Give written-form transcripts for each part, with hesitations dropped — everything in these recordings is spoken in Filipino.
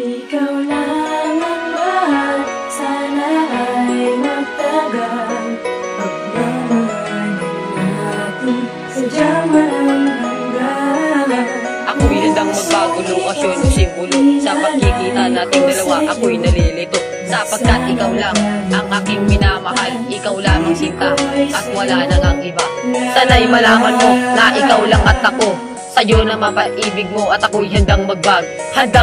Ikaw lang ang mahal, sana ay magtagal. Pagmamahalan natin, sadyang walang hanggan. Ako'y handang magbago lokasyon o simbolo. Sa pagkikita nating dalawa, ako'y nalilito. Sapagkat ikaw lang ang aking minamahal, ikaw lamang sinta at wala nang ang iba. Sana'y malaman mo na ikaw lang at ako, sa'yo na mapaibig mo at ako'y handang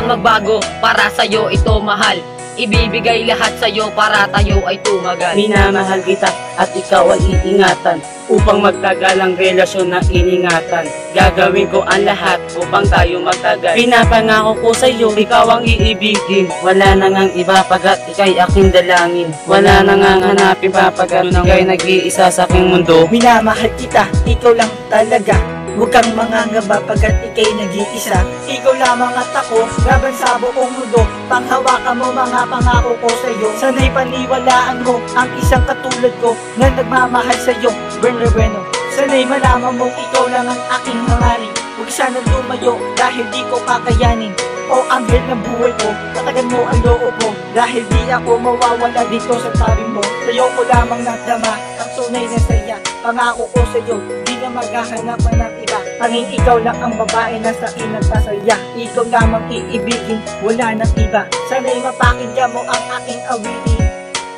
magbago para sa'yo ito mahal. Ibibigay lahat sa'yo para tayo ay tumagal. Minamahal kita at ikaw ay iingatan, upang magtagal ang relasyon na iningatan. Gagawin ko ang lahat upang tayo magtagal. Pinapangako ko sa iyo, ikaw ang iibigin. Wala nang ang iba pagat ika'y aking dalangin. Wala nang ang hanapin pa pagat ika'y nag-iisa sa aking mundo. Minamahal kita, ikaw lang talaga. Huwag kang mangangamba pagkat ika'y nag-iisa. Ikaw lamang at ako, laban sa buong mundo. Panghawakan mo mga pangako ko sa'yo. Sana'y paniwalaan mo ang isang katulad ko na nagmamahal sa'yo, bueno. Sana'y malaman mo ikaw lang ang aking hangarin. Huwag sanang lumayo dahil di ko kakayanin. O anghel ng buhay ko, tatagan mo ang loob mo, dahil di ako mawawala dito sa tabi mo. Sa'yo ko lamang nadama ang tunay na saya. Pangako ko sa'yo, di na maghahanap ng iba. Tanging ikaw lang ang babae na sa akin nagpasaya. Ikaw lamang iibigin, wala nang iba. Sana'y mapakinggan mo ang aking awitin.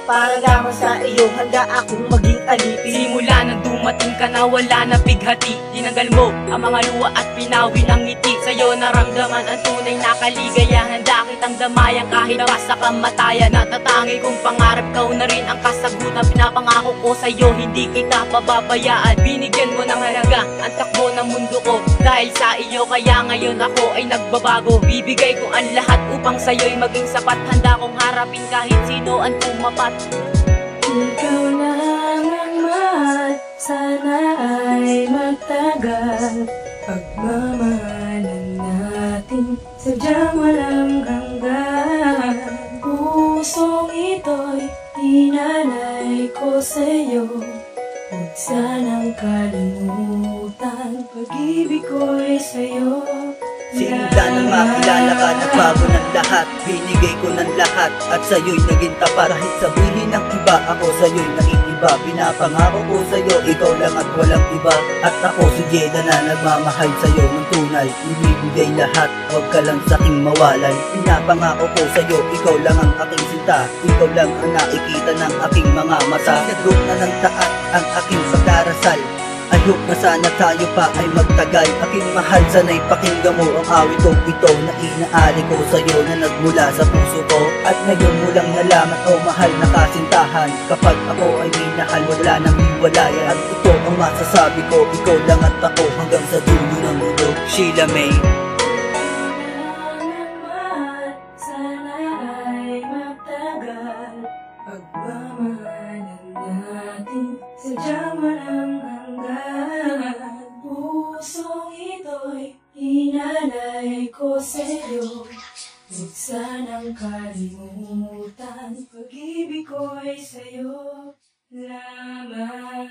Para lamang sa iyo, handa akong maging alipin. Simula nang dumating ka na wala na bighati, tinanggal mo ang mga luha at pinawi ng ngiti. Sa'yo naramdaman ang tunay na kaligayahan. Handa kitang damayan kahit pa sa kamatayan. Natatangi kong pangarap, kau na rin ang kasagutan. Pinapangako ko sa'yo, hindi kita pababayaan. Binigyan mo ng halaga ang takbo ng mundo ko. Dahil sa iyo kaya ngayon ako ay nagbabago. Bibigay ko ang lahat upang sa'yo'y maging sapat. Handa kong harapin kahit sino ang tumapat. Ikaw lang ang mahal, sana ay magtagal. Pagmamahalan natin, sadyang walang hanggan. Pusong ito'y hinanay ko sa'yo. Huwag sanang kalimutan, pag-ibig ko'y sa'yo. Simula nang makilala ka, nagbago ng lahat. Binigay ko ng lahat at sa'yo'y naging tapat. Kahit sabihin ng iba, ako sa'yo'y naging iba. Pinapangako ko sa'yo, ikaw lang at walang iba. At ako si Jeda na nagmamahal sa'yo ng tunay. Ibibigay lahat, huwag ka lang sa'king mawalay. Pinapangako ko sa'yo, ikaw lang ang aking sinta. Ikaw lang ang nakikita ng aking mga mata. Sinagok na ng taat ang aking pagdarasal. Ayok na sana tayo pa ay magtagal. Aking mahal, sana'y pakinggan mo ang awit kong ito na inaali ko sa'yo na nagmula sa puso ko. At ngayon mo lang nalaman, oh mahal na kasintahan, kapag ako ay minahal, wala nang hiwalayan. At ito ang masasabi ko, ikaw lang at ako hanggang sa dulo ng mundo. Sheila May. Sana ay magtagal. Pagmamahalan natin, sadyang walang hanggan. Pusong ito'y hinanay ko sa'yo. Huwag sanang kalimutan, pag-ibig ko'y sa'yo lamang.